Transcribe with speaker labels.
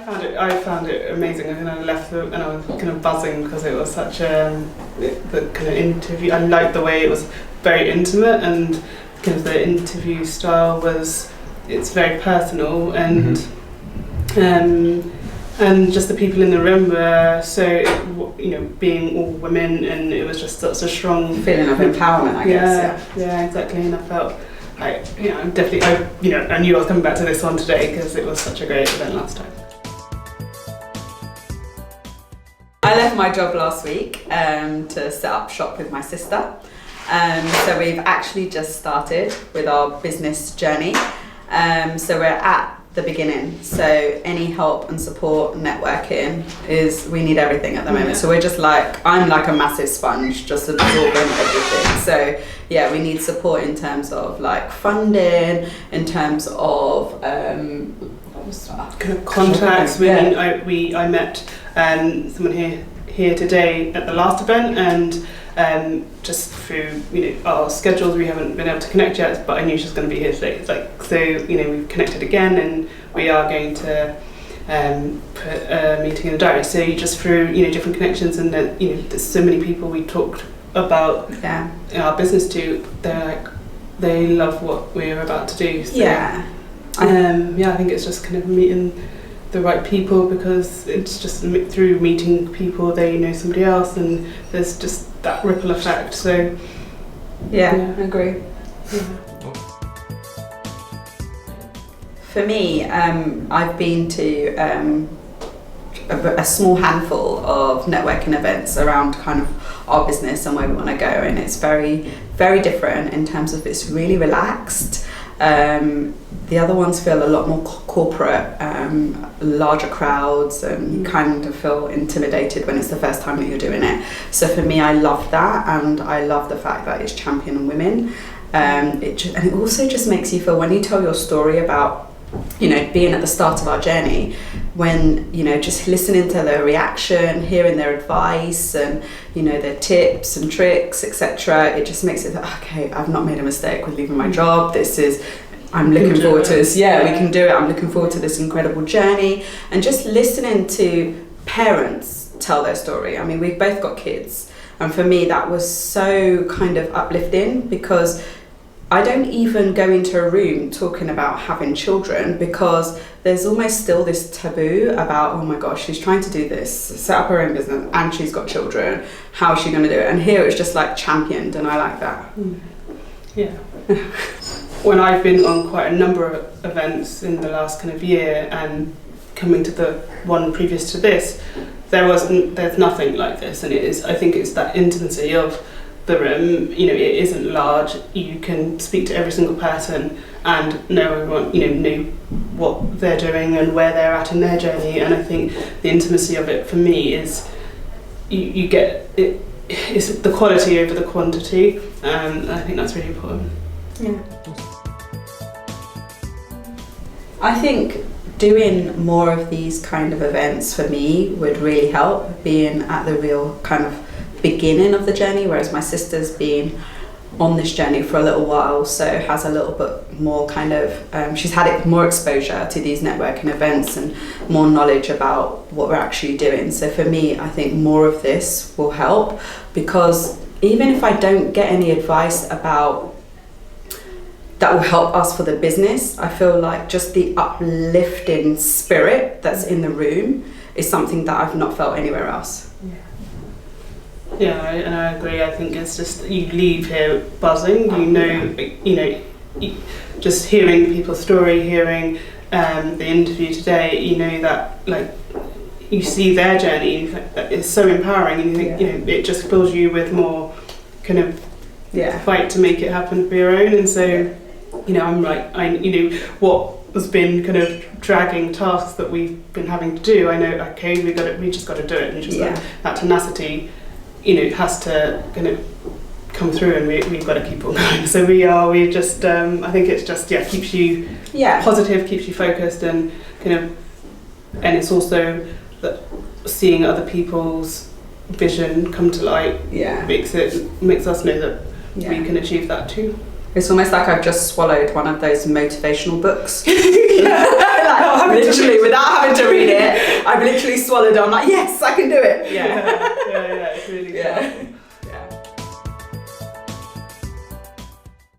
Speaker 1: I found it amazing. I kind of left and I was kind of buzzing because it was such the kind of interview. I liked the way it was very intimate, and kind of the interview style it's very personal, and and just the people in the room were so, being all women, and it was just such a strong
Speaker 2: feeling of empowerment, I guess.
Speaker 1: Yeah, exactly. And I felt like, I knew I was coming back to this one today because it was such a great event last time.
Speaker 2: I left my job last week to set up shop with my sister. So we've actually just started with our business journey. So we're at the beginning. So any help and support, networking we need everything at the moment. So we're just I'm like a massive sponge, just absorbing everything. So yeah, we need support in terms of funding, in terms of kind
Speaker 1: of contacts. I met someone here today at the last event, and just through our schedules we haven't been able to connect yet, but I knew she was going to be here today. We've connected again, and we are going to put a meeting in the diary. So just through different connections, and then there's so many people we talked about our business to. They love what we're about to do. So, I think it's just kind of meeting the right people, because it's just through meeting people they know somebody else, and there's just that ripple effect. So
Speaker 2: I agree. For me, I've been to a small handful of networking events around kind of our business and where we want to go, and it's very, very different in terms of it's really relaxed. The other ones feel a lot more corporate, larger crowds, and you kind of feel intimidated when it's the first time that you're doing it. So for me, I love that, and I love the fact that it's championing women. And it also just makes you feel, when you tell your story about being at the start of our journey, when just listening to their reaction, hearing their advice, and their tips and tricks, etc., it just makes it okay, I've not made a mistake with leaving my job. I'm looking forward to this. We can do it. I'm looking forward to this incredible journey. And just listening to parents tell their story. I mean, we've both got kids, and for me that was so kind of uplifting, because I don't even go into a room talking about having children, because there's almost still this taboo about, oh my gosh, she's trying to do this, set up her own business, and she's got children. How is she going to do it? And here it's just championed, and I like that.
Speaker 1: Yeah. When I've been on quite a number of events in the last kind of year, and coming to the one previous to this, there's nothing like this, and I think it's that intimacy of the room. It isn't large. You can speak to every single person and know everyone, know what they're doing and where they're at in their journey. And I think the intimacy of it for me is you get it. It's the quality over the quantity. I think that's really important.
Speaker 2: Yeah. I think doing more of these kind of events for me would really help, being at the real kind of beginning of the journey, whereas my sister's been on this journey for a little while, so has a little bit more kind of, she's had more exposure to these networking events and more knowledge about what we're actually doing. So for me, I think more of this will help, because even if I don't get any advice about that will help us for the business, I feel like just the uplifting spirit that's in the room is something that I've not felt anywhere else.
Speaker 1: Yeah, and I agree. I think it's just, you leave here buzzing. Just hearing people's story, hearing the interview today, that you see their journey. It's so empowering, and you think it just fills you with more kind of fight to make it happen for your own. And so, I'm what has been kind of dragging tasks that we've been having to do. I know, okay, we just got to do it, and just that tenacity. Has to kind of come through, and we've got to keep on going. So we just, I think it's just, keeps you positive, keeps you focused, and and it's also that seeing other people's vision come to light makes us know that we can achieve that too.
Speaker 2: It's almost like I've just swallowed one of those motivational books. Literally, without having to read it, swallowed it. I'm like, yes, I can do it.
Speaker 1: Yeah, it's really
Speaker 2: Yeah.
Speaker 1: powerful.